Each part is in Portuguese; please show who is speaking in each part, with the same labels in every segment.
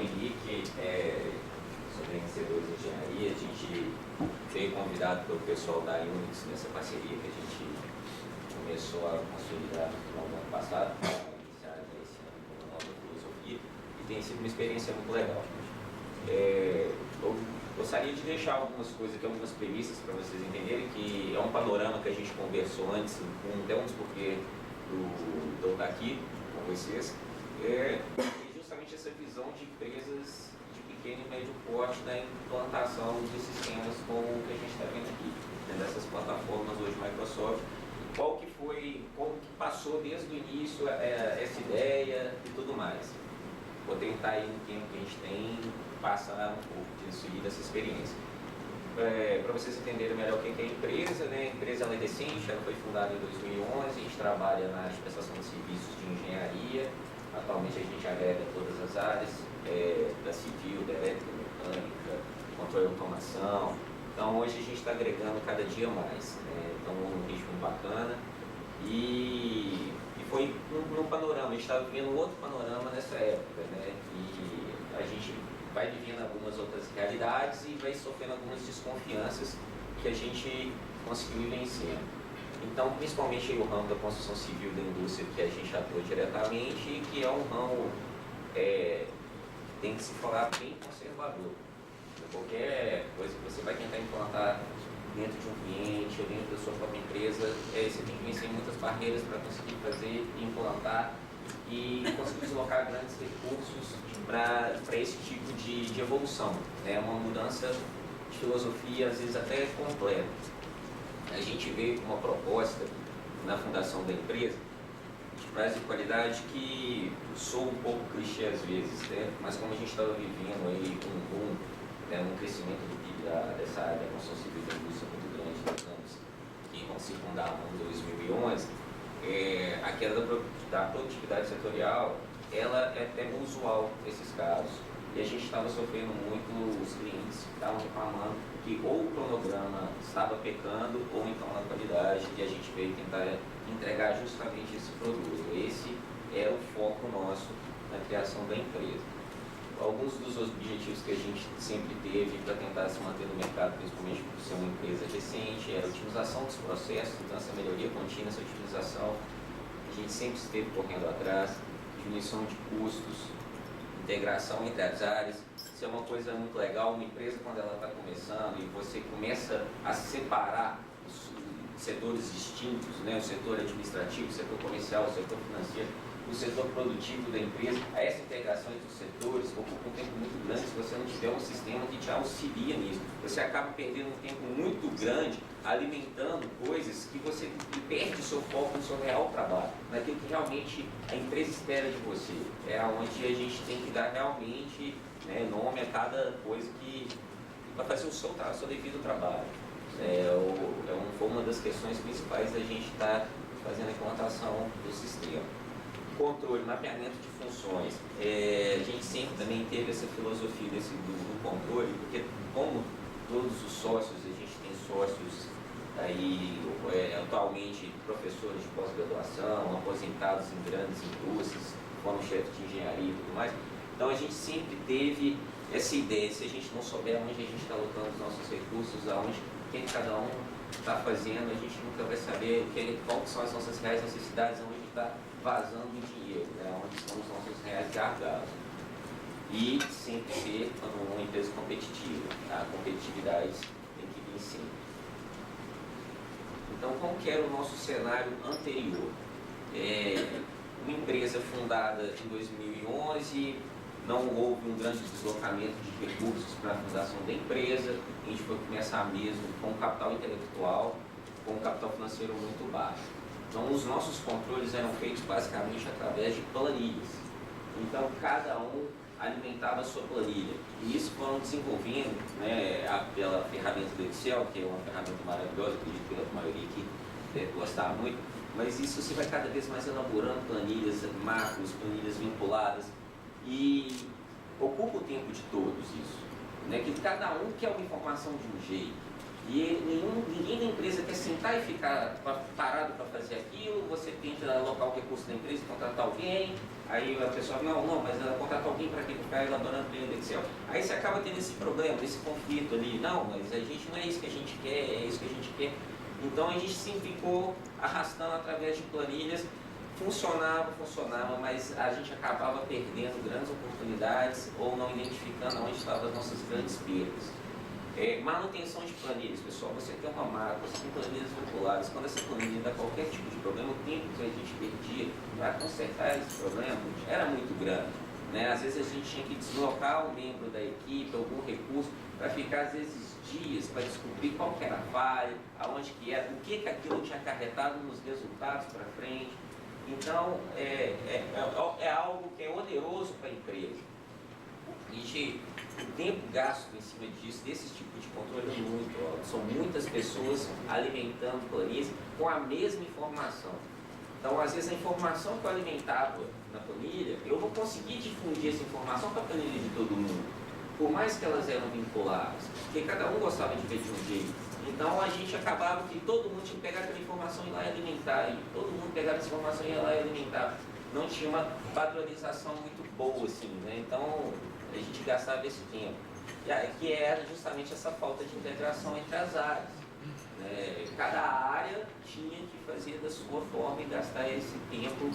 Speaker 1: Henrique, sou vencedor de engenharia. A gente veio convidado pelo pessoal da Unix nessa parceria que a gente começou a consolidar no ano passado, iniciar esse ano com uma nova filosofia, e tem sido uma experiência muito legal. Eu gostaria de deixar algumas coisas aqui, algumas premissas para vocês entenderem, que é um panorama que a gente conversou antes, até um dos porquê de eu estar aqui com vocês, justamente essa visão de empresas de pequeno e médio porte na implantação de sistemas como o que a gente está vendo aqui, dessas plataformas hoje Microsoft. Como que passou desde o início essa ideia e tudo mais. Vou tentar aí no tempo que a gente tem passar um pouco disso e dessa experiência. Para vocês entenderem melhor o que é a empresa, né? A empresa ela é recente, ela foi fundada em 2011, a gente trabalha na área de prestação de serviços de engenharia. Atualmente a gente agrega todas as áreas, da civil, da elétrica, mecânica, controle de automação. Então hoje a gente está agregando cada dia mais, né? Então um ritmo bacana. E foi no panorama, a gente estava vivendo um outro panorama nessa época, né? E a gente vai vivendo algumas outras realidades e vai sofrendo algumas desconfianças que a gente conseguiu vencer. Então, principalmente o ramo da construção civil da indústria, que a gente atua diretamente, que é um ramo que tem que se falar bem conservador. Qualquer coisa que você vai tentar implantar dentro de um cliente ou dentro da sua própria empresa, você tem que vencer muitas barreiras para conseguir fazer, implantar e conseguir deslocar grandes recursos para esse tipo de evolução. É uma mudança de filosofia, às vezes até completa. A gente veio com uma proposta na fundação da empresa de prazo de qualidade que soa um pouco clichê às vezes, né? Mas como a gente estava vivendo aí um boom, um crescimento do PIB dessa área da construção civil da indústria muito grande nos anos que vão se fundar em 2011, a queda da produtividade setorial, ela é até usual nesses casos. E a gente estava sofrendo muito, os clientes estavam reclamando que ou o cronograma estava pecando ou então na qualidade, e a gente veio tentar entregar justamente esse produto. Esse é o foco nosso na criação da empresa. Alguns dos objetivos que a gente sempre teve para tentar se manter no mercado, principalmente por ser uma empresa recente, é a otimização dos processos, então essa melhoria contínua, essa otimização, a gente sempre esteve correndo atrás, diminuição de custos, integração entre as áreas. Isso é uma coisa muito legal, uma empresa quando ela está começando e você começa a separar os setores distintos, né? O setor administrativo, o setor comercial, o setor financeiro, o setor produtivo da empresa, essa integração entre os setores ocupa um tempo muito grande se você não tiver um sistema que te auxilia nisso. Você acaba perdendo um tempo muito grande alimentando coisas que você perde o seu foco no seu real trabalho, naquilo que realmente a empresa espera de você. É onde a gente tem que dar realmente, né, nome a cada coisa que vai fazer o seu devido trabalho. Foi uma das questões principais da gente estar fazendo a implantação do sistema. Controle, mapeamento de funções. A gente sempre também teve essa filosofia do controle, porque como todos os sócios, a gente tem sócios aí atualmente professores de pós-graduação, aposentados em grandes indústrias, como chefe de engenharia e tudo mais. Então a gente sempre teve essa ideia, se a gente não souber onde a gente está alocando os nossos recursos, aonde quem cada um está fazendo, a gente nunca vai saber quais são as nossas reais necessidades, onde está vazando o dinheiro, né? Onde estão os nossos reais gargalos. E sempre ser uma empresa competitiva. A competitividade tem que vir sempre. Então, como que era o nosso cenário anterior? Uma empresa fundada em 2011, não houve um grande deslocamento de recursos para a fundação da empresa, a gente foi começar mesmo com um capital intelectual, com um capital financeiro muito baixo. Então, os nossos controles eram feitos basicamente através de planilhas. Então, cada um alimentava a sua planilha. E isso foram desenvolvendo, né, pela ferramenta do Excel, que é uma ferramenta maravilhosa, acredito que a maioria aqui deve gostar muito, mas isso você vai cada vez mais elaborando planilhas, macros, planilhas vinculadas, e ocupa o tempo de todos isso. Né, que cada um quer uma informação de um jeito. E ninguém da empresa quer sentar e ficar parado para fazer aquilo. Você tenta alocar o recurso da empresa e contratar alguém. Aí a pessoa fala, não, mas ela contratar alguém para quem ficar elaborando planilha do Excel. Aí você acaba tendo esse problema, esse conflito ali. Não, mas a gente não é isso que a gente quer, é isso que a gente quer. Então a gente sempre ficou arrastando através de planilhas. Funcionava, mas a gente acabava perdendo grandes oportunidades ou não identificando onde estavam as nossas grandes perdas. Manutenção de planilhas, pessoal. Você tem uma máquina, você tem planilhas vinculadas. Quando essa planilha dá qualquer tipo de problema, o tempo que a gente perdia para consertar esse problema era muito grande. Né? Às vezes a gente tinha que deslocar um membro da equipe, algum recurso, para ficar às vezes dias para descobrir qual que era a falha, aonde que era, o que aquilo tinha acarretado nos resultados para frente. Então, é algo que é oneroso para a empresa. E o tempo gasto em cima disso, desse tipo de controle é muito alto. São muitas pessoas alimentando planilhas com a mesma informação. Então, às vezes, a informação que eu alimentava na planilha, eu não consegui difundir essa informação para a planilha de todo mundo. Por mais que elas eram vinculadas, porque cada um gostava de ver de um jeito. Então a gente acabava que todo mundo tinha que pegar aquela informação e ir lá e alimentar, e todo mundo pegava essa informação e ia lá e alimentar. Não tinha uma padronização muito boa, assim, né? Então a gente gastava esse tempo. Que era justamente essa falta de integração entre as áreas. Né? Cada área tinha que fazer da sua forma e gastar esse tempo,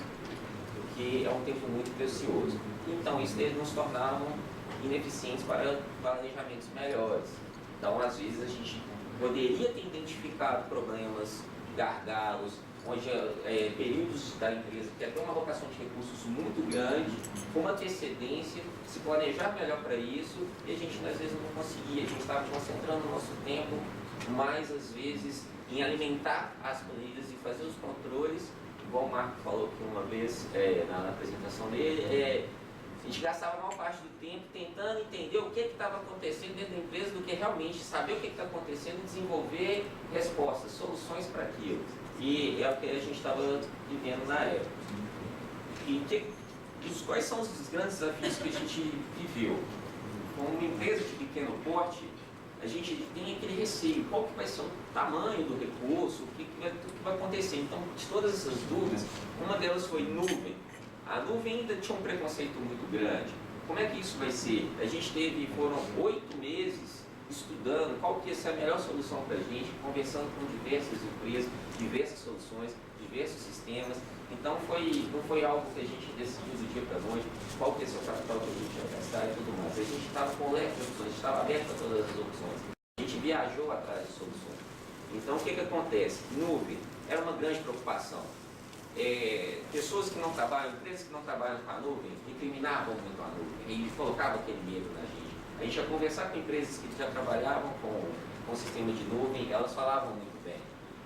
Speaker 1: porque é um tempo muito precioso. Então isso nos tornava ineficientes para planejamentos melhores. Então às vezes a gente poderia ter identificado problemas, gargalos, onde períodos da empresa que tem uma alocação de recursos muito grande, com uma antecedência, se planejar melhor para isso, e a gente às vezes não conseguia, a gente estava concentrando o nosso tempo mais às vezes em alimentar as planilhas e fazer os controles, igual o Marco falou aqui uma vez na apresentação dele, a gente gastava a maior parte do tempo tentando entender o que estava acontecendo dentro da empresa do que realmente saber o que está acontecendo e desenvolver respostas, soluções para aquilo. E é o que a gente estava vivendo na época. Quais são os grandes desafios que a gente viveu? Como uma empresa de pequeno porte, a gente tem aquele receio, qual que vai ser o tamanho do recurso, o que vai acontecer. Então, de todas essas dúvidas, uma delas foi nuvem. A nuvem ainda tinha um preconceito muito grande. Como é que isso vai ser? A gente foram 8 meses estudando qual que ia ser a melhor solução para a gente, conversando com diversas empresas, diversas soluções, diversos sistemas. Então não foi algo que a gente decidiu do dia para a noite, qual que ia ser o capital que a gente ia gastar e tudo mais. A gente estava com leque de opções, a gente estava aberto a todas as opções. A gente viajou atrás de soluções. Então o que acontece? Nuvem era uma grande preocupação. Pessoas que não trabalham, empresas que não trabalham com a nuvem, recriminavam muito a nuvem e colocavam aquele medo na gente. A gente ia conversar com empresas que já trabalhavam com sistema de nuvem, elas falavam muito bem.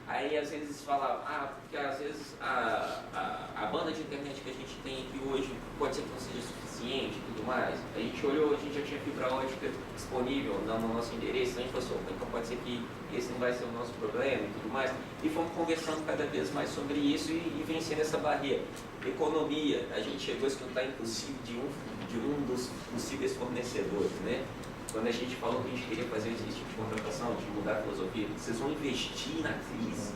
Speaker 1: Aí às vezes falavam, porque às vezes a banda de internet que a gente tem aqui hoje pode ser que não seja suficiente e tudo mais. A gente olhou, a gente já tinha fibra ótica disponível no nosso endereço, então a gente falou assim, então pode ser que esse não vai ser o nosso problema e tudo mais. E fomos conversando cada vez mais sobre isso e vencendo essa barreira. Economia, a gente chegou a escutar inclusive de um dos possíveis fornecedores, né? Quando a gente falou que a gente queria fazer esse tipo de contratação, de mudar a filosofia, vocês vão investir na crise.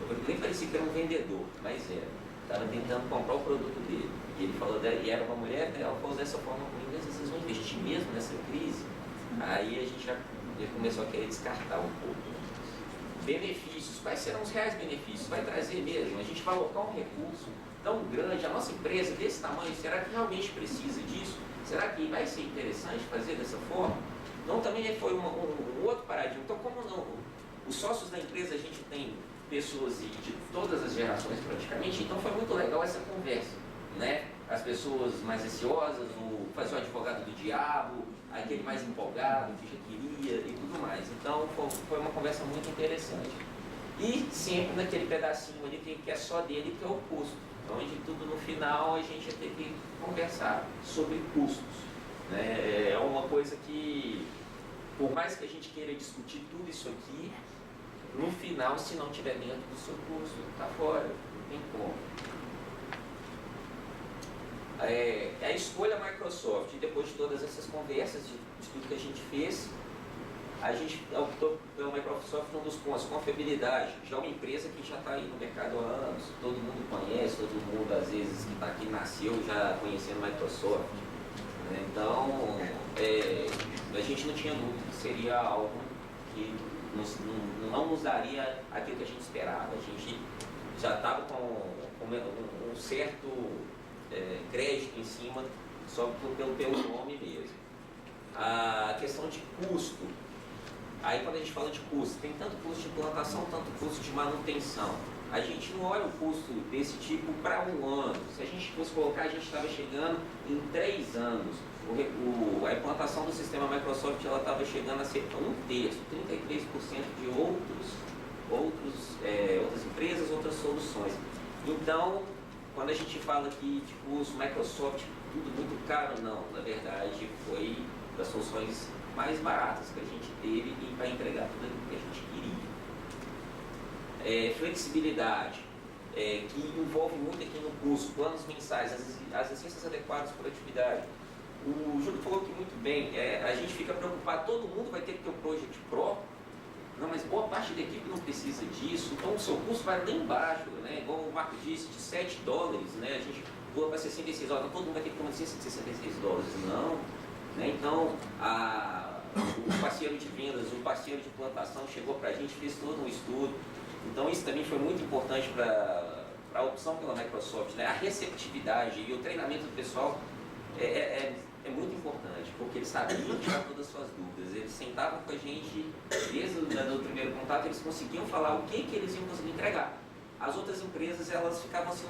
Speaker 1: Eu nem parecia que era um vendedor, mas era. Estava tentando comprar o produto dele. E ele falou, e era uma mulher, ela falou dessa forma comigo, vocês vão investir mesmo nessa crise? Aí a gente já começou a querer descartar um pouco. Benefícios, quais serão os reais benefícios? Vai trazer mesmo? A gente vai alocar um recurso tão grande, a nossa empresa desse tamanho, será que realmente precisa disso? Será que vai ser interessante fazer dessa forma? Então também foi um outro paradigma. Então como não, os sócios da empresa a gente tem pessoas de todas as gerações praticamente, então foi muito legal essa conversa, né? As pessoas mais ansiosas, fazer o advogado do diabo, aquele mais empolgado, que já queria e tudo mais. Então foi uma conversa muito interessante. E sempre naquele pedacinho ali que é só dele, que é o custo. Onde tudo no final a gente ia ter que conversar sobre custos. Né? É uma coisa que, por mais que a gente queira discutir tudo isso aqui, no final, se não estiver dentro do seu custo, está fora, não tem como. A escolha Microsoft, depois de todas essas conversas, de tudo que a gente fez, A gente optou pela Microsoft um dos pontos, confiabilidade. Já é uma empresa que já está aí no mercado há anos, todo mundo conhece, todo mundo às vezes que está aqui nasceu já conhecendo a Microsoft. Né? Então, a gente não tinha dúvida que seria algo que não nos daria aquilo que a gente esperava. A gente já estava com um certo crédito em cima, só pelo nome mesmo. A questão de custo. Aí quando a gente fala de custo, tem tanto custo de implantação, tanto custo de manutenção. A gente não olha o custo desse tipo para um ano. Se a gente fosse colocar, a gente estava chegando em 3 anos. A implantação do sistema Microsoft estava chegando a ser 1/3, 33% de outras empresas, outras soluções. Então, quando a gente fala aqui de custo, Microsoft, tudo muito caro, não. Na verdade, foi das soluções mais baratas que a gente teve e para entregar tudo aquilo que a gente queria. Flexibilidade, que envolve muito aqui no curso, planos mensais, as licenças adequadas por atividade. O Júlio falou que muito bem, a gente fica preocupado, todo mundo vai ter que ter um Project Pro, não, mas boa parte da equipe não precisa disso, então o seu custo vai lá embaixo, né? Igual o Marco disse, de $7, né? A gente pula para 66 dólares, então todo mundo vai ter que ter uma licença de 66 dólares, não. Né? Então, o parceiro de vendas, o parceiro de implantação chegou para a gente, fez todo um estudo. Então, isso também foi muito importante para a opção pela Microsoft. Né? A receptividade e o treinamento do pessoal é muito importante, porque eles sabiam tirar todas as suas dúvidas. Eles sentavam com a gente, desde o primeiro contato, eles conseguiam falar o que eles iam conseguir entregar. As outras empresas, elas ficavam assim,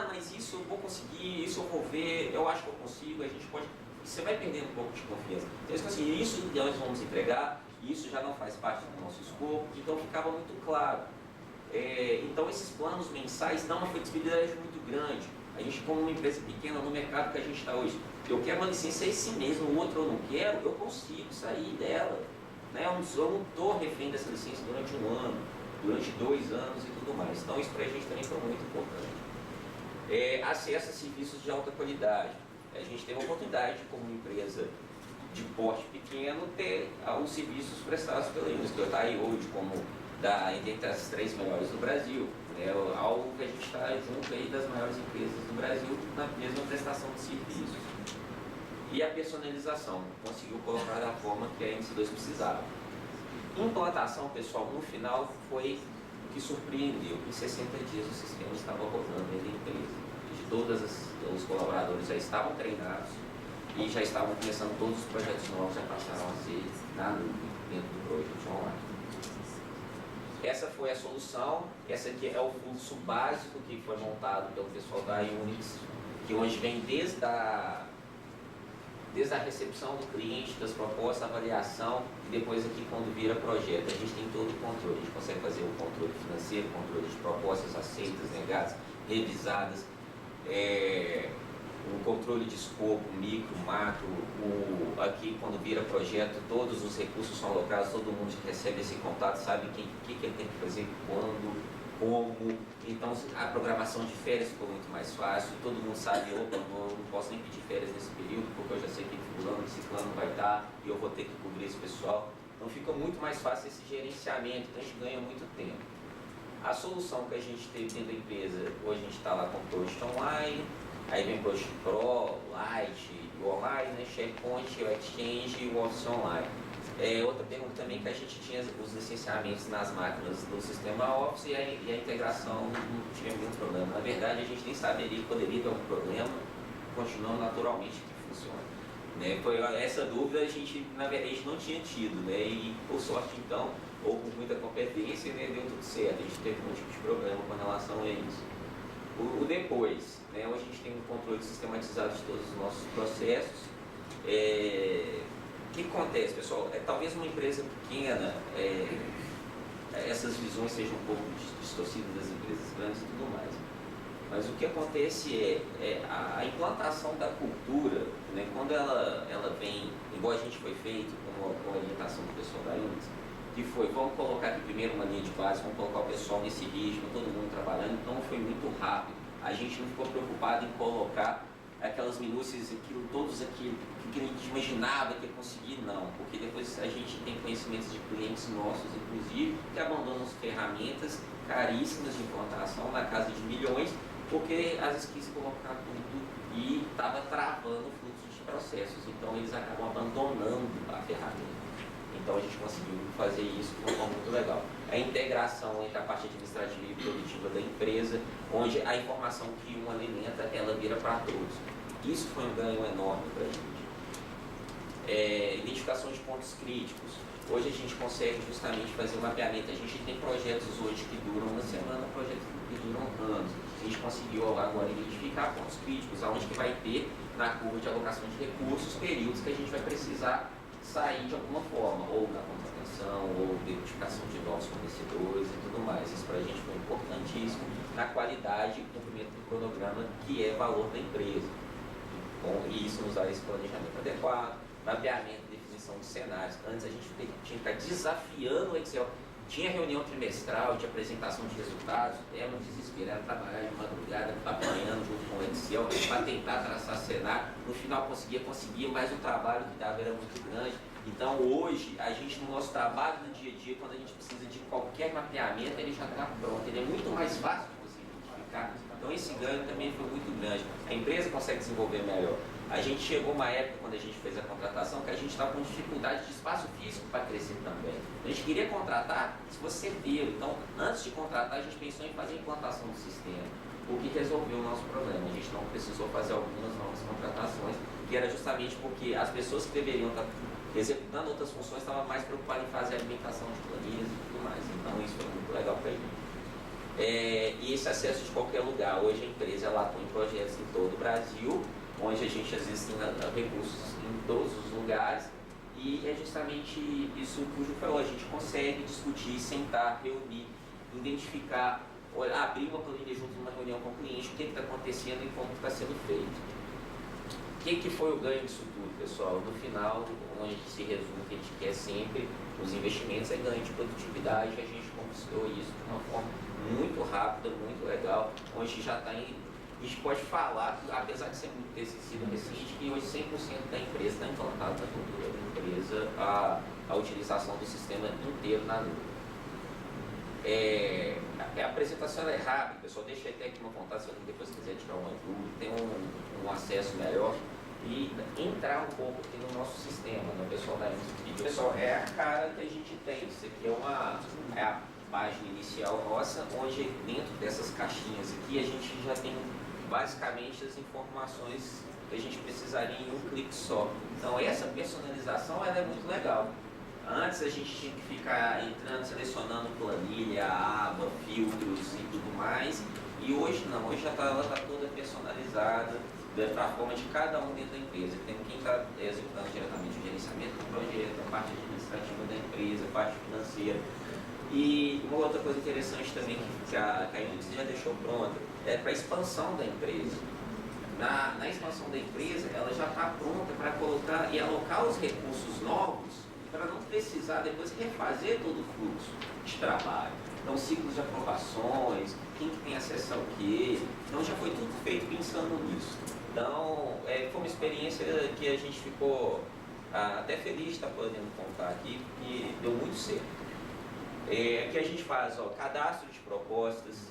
Speaker 1: mas isso eu vou conseguir, isso eu vou ver, eu acho que eu consigo, a gente pode... Você vai perdendo um pouco de confiança. Então, eles falaram assim, isso nós vamos entregar, isso já não faz parte do nosso escopo, então ficava muito claro. Então, esses planos mensais dão uma flexibilidade muito grande. A gente, como uma empresa pequena no mercado que a gente está hoje, eu quero uma licença esse mesmo, o outro eu não quero, eu consigo sair dela. Né? Eu não estou refém dessa licença durante 1 ano, durante 2 anos e tudo mais. Então, isso para a gente também foi muito importante. Acesso a serviços de alta qualidade. A gente teve a oportunidade, como uma empresa de porte pequeno, ter os serviços prestados pela Unix, que está aí hoje como entre as 3 melhores do Brasil. Algo que a gente está junto aí das maiores empresas do Brasil na mesma prestação de serviços. E a personalização, conseguiu colocar da forma que a MC2 precisava. Implantação, pessoal, no final foi o que surpreendeu. Em 60 dias o sistema estava rodando dentro da empresa. Todos os colaboradores já estavam treinados e já estavam começando todos os projetos novos, já passaram a ser na nuvem, dentro do Project Online. Essa foi a solução, essa aqui é o fluxo básico que foi montado pelo pessoal da Unix, que hoje vem desde a recepção do cliente, das propostas, avaliação e depois aqui quando vira projeto, a gente tem todo o controle, a gente consegue fazer o controle financeiro, controle de propostas aceitas, negadas, revisadas, o controle de escopo, micro, macro, aqui quando vira projeto, todos os recursos são alocados, todo mundo recebe esse contato, sabe o que ele tem que fazer, quando, como. Então a programação de férias ficou muito mais fácil, todo mundo sabe, opa, não posso nem pedir férias nesse período, porque eu já sei que fulano, ciclano vai estar e eu vou ter que cobrir esse pessoal. Então fica muito mais fácil esse gerenciamento, então a gente ganha muito tempo. A solução que a gente teve dentro da empresa, hoje a gente está lá com o Project Online, aí vem o Project Pro, Lite, o Online, né, SharePoint, o Exchange e o Office Online. Outra pergunta também que a gente tinha os licenciamentos nas máquinas do sistema Office e a integração não tinha nenhum problema. Na verdade, a gente nem saberia que poderia ter algum problema, continuando naturalmente que funciona. Né? Foi essa dúvida a gente, na verdade, não tinha tido, né? E por sorte então, ou com muita competência, né, deu tudo certo, a gente teve um tipo de problema com relação a isso. O depois, né, hoje a gente tem um controle sistematizado de todos os nossos processos. O que acontece, pessoal? Talvez uma empresa pequena, essas visões sejam um pouco distorcidas das empresas grandes e tudo mais. Mas o que acontece a implantação da cultura, né, quando ela vem, igual a gente foi feito com a orientação do pessoal da Unix, que foi, vamos colocar aqui primeiro uma linha de base, vamos colocar o pessoal nesse ritmo, todo mundo trabalhando, então foi muito rápido. A gente não ficou preocupado em colocar aquelas minúcias, todos aquilo que a gente imaginava que ia conseguir, não, porque depois a gente tem conhecimentos de clientes nossos, inclusive, que abandonam ferramentas caríssimas de implantação na casa de milhões, porque às vezes quis colocar tudo e estava travando o fluxo de processos, então eles acabam abandonando a ferramenta. Então a gente conseguiu fazer isso de uma forma muito legal. A integração entre a parte administrativa e produtiva da empresa, onde a informação que um alimenta, ela vira para todos. Isso foi um ganho enorme para a gente. Identificação de pontos críticos. Hoje a gente consegue justamente fazer um mapeamento. A gente tem projetos hoje que duram uma semana, projetos que duram anos. A gente conseguiu agora identificar pontos críticos, aonde que vai ter na curva de alocação de recursos, períodos que a gente vai precisar sair de alguma forma, ou na contratação, ou identificação de novos fornecedores e tudo mais. Isso para a gente foi importantíssimo na qualidade e cumprimento do cronograma, que é valor da empresa. Bom, e isso nos dá esse planejamento adequado, mapeamento e definição de cenários. Antes a gente tinha que ficar desafiando o Excel. Tinha reunião trimestral de apresentação de resultados, era um desespero, era trabalhar de madrugada, apanhando junto com o Excel para tentar traçar cenário. No final conseguia, mas o trabalho que dava era muito grande. Então hoje, a gente no nosso trabalho do dia a dia, quando a gente precisa de qualquer mapeamento, ele já está pronto, ele é muito mais fácil de você identificar. Então esse ganho também foi muito grande. A empresa consegue desenvolver melhor. A gente chegou uma época, quando a gente fez a contratação, que a gente estava com dificuldade de espaço físico para crescer também. A gente queria contratar, se fosse certeiro. Então, antes de contratar, a gente pensou em fazer a implantação do sistema, o que resolveu o nosso problema. A gente não precisou fazer algumas novas contratações, que era justamente porque as pessoas que deveriam estar executando outras funções estavam mais preocupadas em fazer a alimentação de planilhas e tudo mais. Então, isso foi muito legal para a gente. E esse acesso de qualquer lugar. Hoje a empresa ela atua em projetos em todo o Brasil, onde a gente às vezes tem recursos em todos os lugares, e é justamente isso que o Ju falou, a gente consegue discutir, sentar, reunir, identificar, abrir uma planilha junto numa reunião com o cliente, o que está acontecendo e como está sendo feito. O que foi o ganho disso tudo, pessoal? No final, onde se resume que a gente quer sempre, os investimentos é ganho de produtividade, a gente conquistou isso de uma forma muito rápida, muito legal, onde já está em... A gente pode falar, apesar de ser muito ter sido recente, que hoje 100% da empresa está implantada na cultura da empresa a utilização do sistema inteiro na nuvem. A apresentação é rápida, pessoal, deixa até aqui uma vontade, se alguém depois quiser tirar uma dúvida, tem um acesso melhor e entrar um pouco aqui no nosso sistema, no pessoal da Inspire. Pessoal, é a cara que a gente tem, isso aqui é a página inicial nossa, onde dentro dessas caixinhas aqui a gente já tem basicamente as informações que a gente precisaria em um clique só. Então essa personalização ela é muito legal. Antes a gente tinha que ficar entrando, selecionando planilha, aba, filtros e tudo mais. E hoje não, hoje ela está toda personalizada para a forma de cada um dentro da empresa. Tem quem está executando diretamente o gerenciamento do projeto, a parte administrativa da empresa, a parte financeira. E uma outra coisa interessante também que a Unity já deixou pronta é para a expansão da empresa. Na expansão da empresa, ela já está pronta para colocar e alocar os recursos novos para não precisar depois refazer todo o fluxo de trabalho. Então, ciclos de aprovações, quem que tem acesso ao quê. Então, já foi tudo feito pensando nisso. Então, foi uma experiência que a gente ficou até feliz de estar podendo contar aqui, porque deu muito certo. Que a gente faz cadastro de propostas,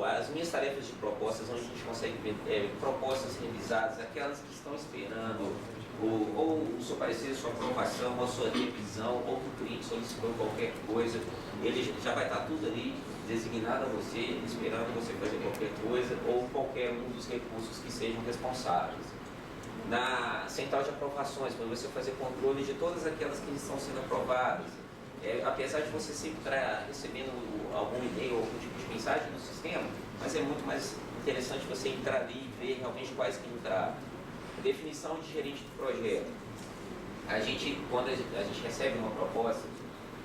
Speaker 1: as minhas tarefas de propostas, onde a gente consegue ver propostas revisadas, aquelas que estão esperando ou o seu parecer, sua aprovação, ou a sua revisão, ou que o cliente solicitou qualquer coisa, ele já vai estar tudo ali designado a você, esperando você fazer qualquer coisa, ou qualquer um dos recursos que sejam responsáveis. Na central de aprovações, para você fazer controle de todas aquelas que estão sendo aprovadas. Apesar de você sempre estar recebendo algum e-mail ou algum tipo de mensagem no sistema, mas é muito mais interessante você entrar ali e ver realmente quais que entraram. Definição de gerente do projeto. Quando a gente recebe uma proposta,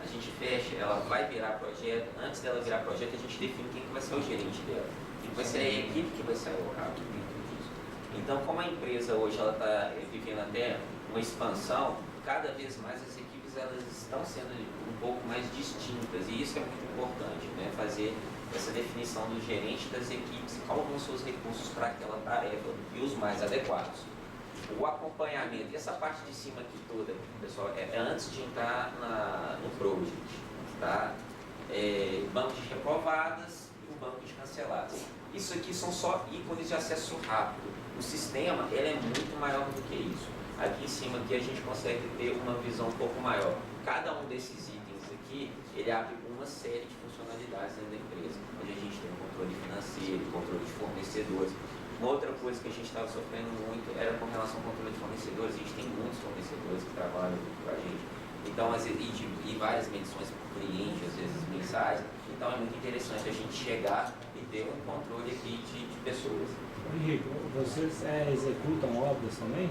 Speaker 1: a gente fecha, ela vai virar projeto. Antes dela virar projeto, a gente define quem que vai ser o gerente dela, quem vai ser a equipe que vai ser alocada dentro disso. Então, como a empresa hoje está vivendo até uma expansão, cada vez mais as equipes elas estão sendo um pouco mais distintas, e isso é muito importante, né? Fazer essa definição do gerente das equipes e quais vão ser os recursos para aquela tarefa e os mais adequados. o acompanhamento, e essa parte de cima aqui toda, pessoal, é antes de entrar no Project, tá? Banco de reprovadas e o banco de canceladas. Isso aqui são só ícones de acesso rápido. O sistema, ele é muito maior do que isso. Aqui em cima aqui a gente consegue ter uma visão um pouco maior. Cada um desses itens aqui, ele abre uma série de funcionalidades dentro da empresa, onde a gente tem o controle financeiro, controle de fornecedores. Uma outra coisa que a gente estava sofrendo muito era com relação ao controle de fornecedores. A gente tem muitos fornecedores que trabalham com a gente. Então, às vezes, e várias medições por cliente, às vezes mensais. Então, é muito interessante a gente chegar e ter um controle aqui de pessoas.
Speaker 2: Henrique, vocês executam obras também?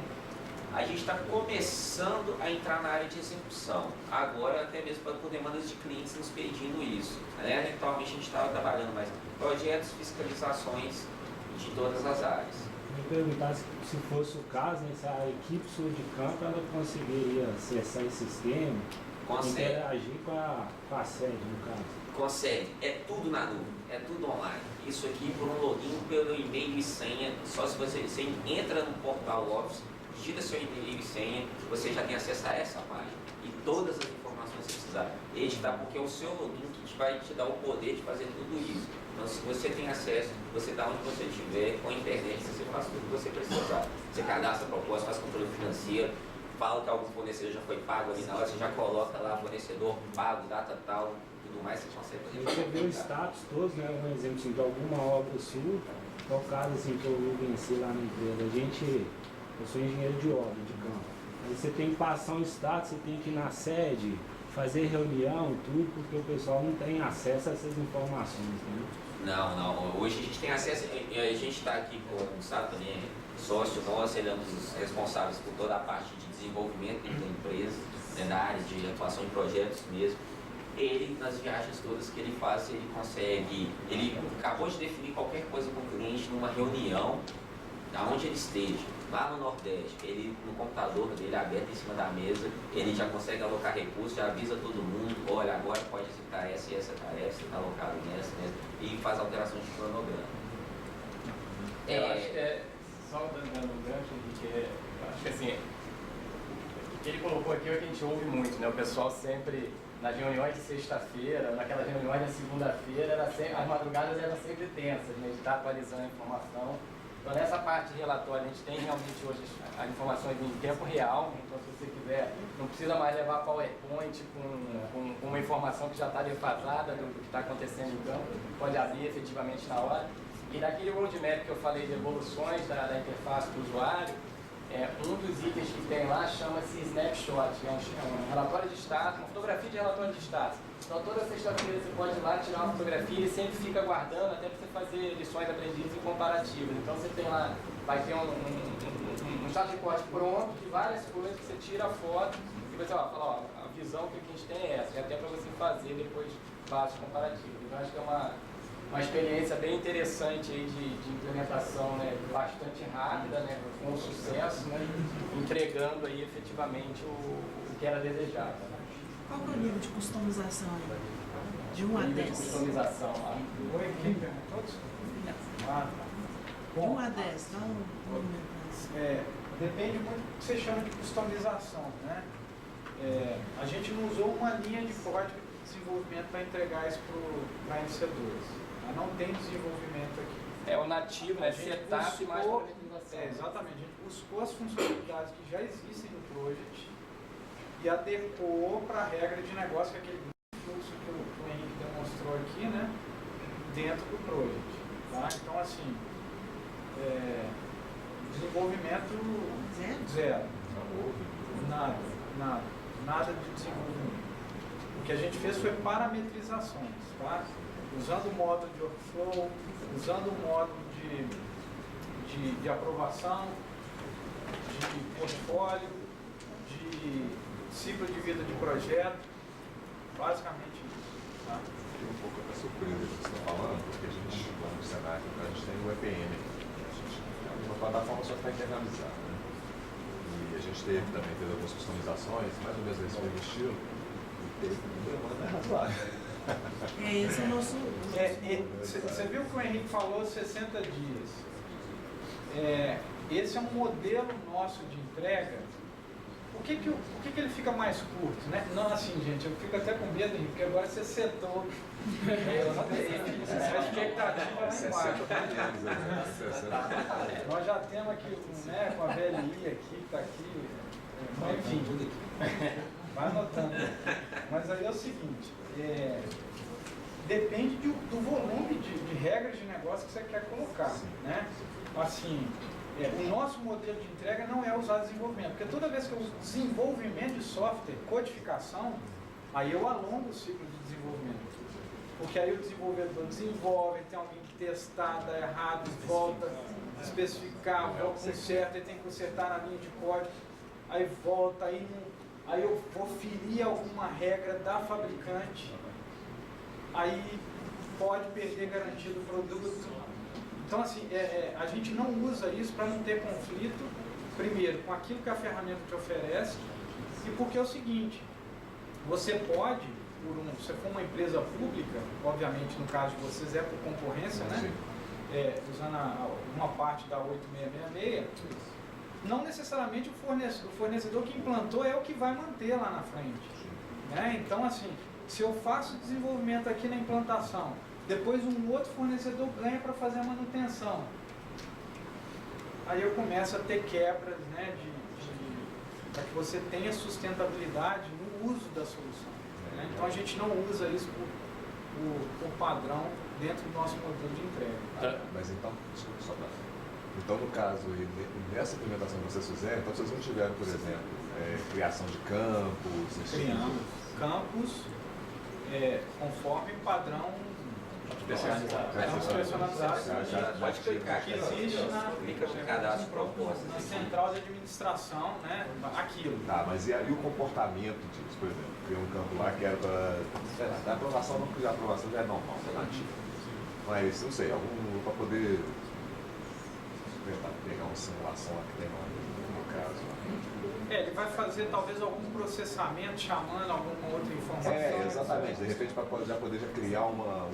Speaker 1: A gente está começando a entrar na área de execução, agora até mesmo por demandas de clientes nos pedindo isso. Né? Atualmente a gente estava trabalhando mais em projetos, fiscalizações de todas as áreas.
Speaker 2: Eu me perguntar se fosse o caso, né, se a equipe sua de campo ela conseguiria acessar esse sistema, interagir com a sede, no caso.
Speaker 1: Consegue, é tudo na nuvem, é tudo online. Isso aqui por um login, pelo e-mail e senha, só se você entra no portal Office, digita seu e-mail e senha, você já tem acesso a essa página e todas as informações que você precisar. Editar, porque é o seu login que vai te dar o poder de fazer tudo isso. Então, se você tem acesso, você está onde você estiver, com a internet, você faz tudo que você precisar. Você cadastra propósito, faz controle financeiro, fala que algum fornecedor já foi pago ali na hora, você já coloca lá fornecedor pago, data tal, tudo mais, você consegue fazer.
Speaker 2: Você vê o status todos, né? Um exemplo assim, de alguma obra sua, qual o caso assim, que eu venci lá na empresa. Eu sou engenheiro de obra, de campo. Aí você tem que passar um status, você tem que ir na sede, fazer reunião, tudo, porque o pessoal não tem acesso a essas informações, né?
Speaker 1: Não. Hoje a gente tem acesso, a gente está aqui com o Gustavo também, sócio nosso, ele é um dos responsáveis por toda a parte de desenvolvimento da empresa, né, na área de atuação em projetos mesmo. Ele, nas viagens todas que ele faz, ele acabou de definir qualquer coisa com o cliente numa reunião, aonde ele esteja, lá no Nordeste, ele no computador dele aberto em cima da mesa, ele já consegue alocar recursos, já avisa todo mundo, olha, agora pode executar essa e essa tarefa, você está alocado nessa, e faz alterações de cronograma.
Speaker 3: Eu acho que só dando um gancho, porque eu acho que assim, o que ele colocou aqui é o que a gente ouve muito, né? O pessoal sempre, nas reuniões de sexta-feira, naquelas reuniões de segunda-feira, as madrugadas eram sempre tensas, né? De estar atualizando a informação. Então, nessa parte de relatório, a gente tem realmente hoje as informações em tempo real. Então, se você quiser, não precisa mais levar PowerPoint com uma informação que já está defasada do que está acontecendo em campo, pode abrir efetivamente na hora. E naquele roadmap que eu falei de evoluções da interface do usuário, um dos itens que tem lá chama-se Snapshot, que é um relatório de status, uma fotografia de relatório de status. Então, toda sexta-feira você pode ir lá tirar uma fotografia e sempre fica guardando até para você fazer lições aprendidas e comparativas. Então, você tem lá, vai ter um status report pronto de várias coisas que você tira a foto e você fala, a visão que a gente tem é essa, e até para você fazer depois bases comparativas. Então, acho que é uma experiência bem interessante aí de implementação, né, bastante rápida, né, com sucesso, né, entregando aí efetivamente o que era desejado. Né?
Speaker 4: Qual que é o nível de customização de 1 a 10?
Speaker 3: De customização.
Speaker 5: Oi, quem perguntou?
Speaker 4: De 1 a 10, dá um número.
Speaker 5: Depende muito do que você chama de customização, né? A gente não usou uma linha de código de desenvolvimento para entregar isso para fornecedores. Não tem desenvolvimento aqui.
Speaker 3: É o nativo, né? Setup mais parametrização.
Speaker 5: Exatamente. A gente buscou as funcionalidades que já existem no Project e adequou para a regra de negócio, que é aquele fluxo que o Henrique demonstrou aqui, né? Dentro do Project. Tá? Então, assim, desenvolvimento zero. Nada de desenvolvimento. O que a gente fez foi parametrizações, tá? Usando o módulo de workflow, usando o módulo de aprovação, de portfólio, de ciclo de vida de projeto, basicamente isso. Tá?
Speaker 6: Fiquei um pouco até surpreso do que você está falando, porque a gente, lá no Senac, a gente tem o EPM aqui. A gente tem uma plataforma só para internalizar, né? E a gente teve algumas customizações, mais ou menos desse mesmo estilo, e teve uma demanda razoável.
Speaker 4: Esse é o nosso...
Speaker 5: Você viu que o Henrique falou 60 dias. esse é um modelo nosso de entrega. Por que ele fica mais curto, né? Não, assim, gente, eu fico até com medo, Henrique, porque agora você setou a expectativa lá embaixo. Nós já temos aqui, né, com a VLI aqui, que está aqui, enfim, vai anotando. Mas aí é o seguinte, depende do volume de regras de negócio que você quer colocar, né? Assim, o nosso modelo de entrega não é usar desenvolvimento, porque toda vez que eu uso desenvolvimento de software, codificação, aí eu alongo o ciclo de desenvolvimento. Porque aí o desenvolvedor desenvolve, tem alguém que testar, dá errado, volta, especificar, volta, conserta, ele tem que consertar na linha de código, aí volta, aí eu vou ferir alguma regra da fabricante, aí pode perder garantia do produto. Então, assim, a gente não usa isso para não ter conflito, primeiro, com aquilo que a ferramenta te oferece, e porque é o seguinte, você pode, se for uma empresa pública, obviamente no caso de vocês é por concorrência, né? Usando uma parte da 8666, não necessariamente o fornecedor que implantou é o que vai manter lá na frente, né? Então, assim, se eu faço desenvolvimento aqui na implantação, depois um outro fornecedor ganha para fazer a manutenção. Aí eu começo a ter quebras, né, para que você tenha sustentabilidade no uso da solução. Né? Então a gente não usa isso por padrão dentro do nosso modelo de entrega.
Speaker 6: Mas então, desculpa só para. Então, no caso, nessa implementação que vocês fizeram, então vocês não tiveram, por exemplo, criação de campos?
Speaker 5: Criamos campos conforme padrão
Speaker 3: Especializado.
Speaker 1: Pode clicar
Speaker 5: que existe
Speaker 1: clica no cadastro proposta.
Speaker 5: na central de administração, né? Aquilo.
Speaker 6: Tá, mas e o comportamento disso, por exemplo? Tem um campo lá que era para aprovação, não porque a aprovação já é normal, é nativa. Mas, não sei, para poder pegar uma simulação lá que tem no caso.
Speaker 5: Ele vai fazer talvez algum processamento chamando alguma outra informação.
Speaker 6: Exatamente. De repente, para já poder criar uma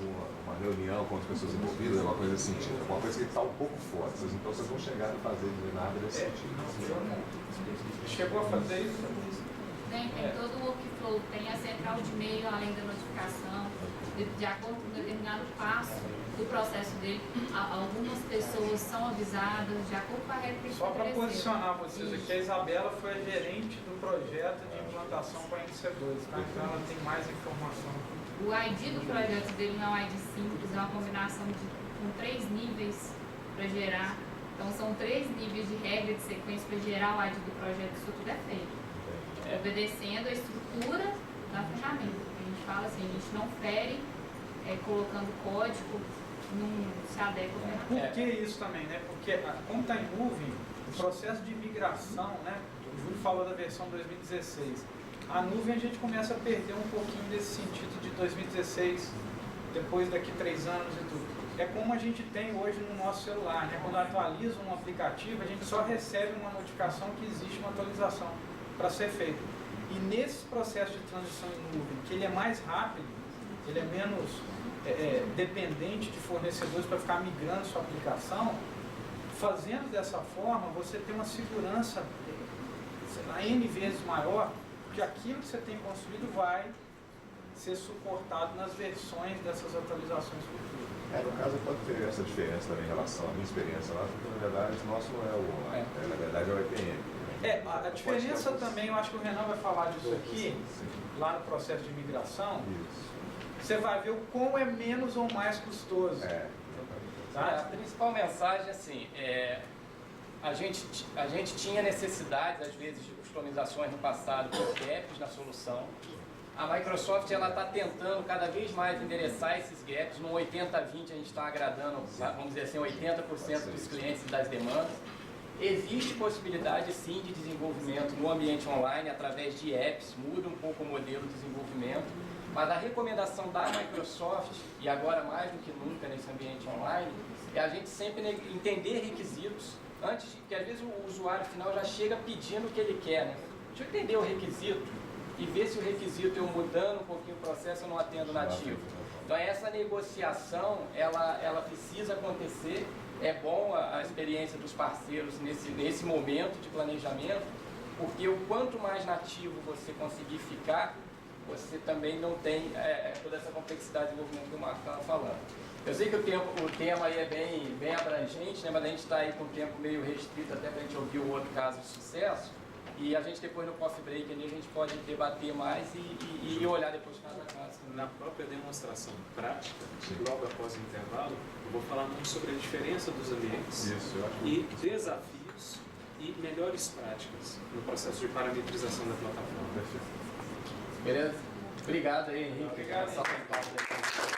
Speaker 6: reunião com as pessoas envolvidas, alguma coisa desse sentido. Uma coisa que está um pouco fora. Então, vocês não chegaram a fazer nada desse sentido.
Speaker 5: Chegou a fazer isso?
Speaker 7: Tem todo o workflow, tem a central de e-mail, além da notificação, de acordo com determinado passo do processo dele. Algumas pessoas são avisadas de acordo com a regra que
Speaker 5: Só para posicionar vocês aqui, a Isabela foi a gerente do projeto de implantação com a NC2, tá? Então ela tem mais informação.
Speaker 7: O ID do projeto dele não é um ID simples, é uma combinação com 3 níveis para gerar. Então são 3 níveis de regra de sequência para gerar o ID do projeto, isso tudo é feito. Obedecendo a estrutura da ferramenta. A gente fala assim, a gente não fere colocando código, não se adequa à ferramenta.
Speaker 5: Por que isso também, né? Porque como está em nuvem, o processo de migração, né? O Júlio falou da versão 2016. A nuvem a gente começa a perder um pouquinho desse sentido de 2016, depois daqui 3 anos e tudo. É como a gente tem hoje no nosso celular, né? Quando atualiza um aplicativo, a gente só recebe uma notificação que existe uma atualização para ser feito. E nesse processo de transição em nuvem, que ele é mais rápido, ele é menos dependente de fornecedores para ficar migrando sua aplicação, fazendo dessa forma, você tem uma segurança N vezes maior, porque aquilo que você tem construído vai ser suportado nas versões dessas atualizações futuras.
Speaker 6: No caso pode ter essa diferença também em relação à minha experiência lá, porque na verdade o nosso não é o online, na verdade é o EPM.
Speaker 5: A diferença também, eu acho que o Renan vai falar disso aqui, lá no processo de migração, você vai ver o quão é menos ou mais custoso.
Speaker 3: A principal mensagem, assim, a gente tinha necessidades, às vezes, de customizações no passado por gaps na solução. A Microsoft está tentando cada vez mais endereçar esses gaps. No 80-20 a gente está agradando, vamos dizer assim, 80% dos clientes e das demandas. Existe possibilidade, sim, de desenvolvimento no ambiente online através de apps, muda um pouco o modelo de desenvolvimento, mas a recomendação da Microsoft, e agora mais do que nunca nesse ambiente online, é a gente sempre entender requisitos, antes de que às vezes o usuário final já chega pedindo o que ele quer, né? Deixa eu entender o requisito e ver se o requisito eu mudando um pouquinho o processo eu não atendo nativo. Então essa negociação, ela precisa acontecer é bom a experiência dos parceiros nesse momento de planejamento, porque o quanto mais nativo você conseguir ficar, você também não tem toda essa complexidade de desenvolvimento que o Marco estava falando. Eu sei que o tema aí é bem abrangente, né, mas a gente está aí com o tempo meio restrito até para a gente ouvir o outro caso de sucesso, e a gente depois no coffee break ali a gente pode debater mais e olhar depois caso a caso.
Speaker 8: Na própria demonstração prática, logo após o intervalo, eu vou falar muito sobre a diferença dos ambientes e desafios e melhores práticas no processo de parametrização da plataforma.
Speaker 3: Beleza? Obrigado aí, Henrique. Obrigado.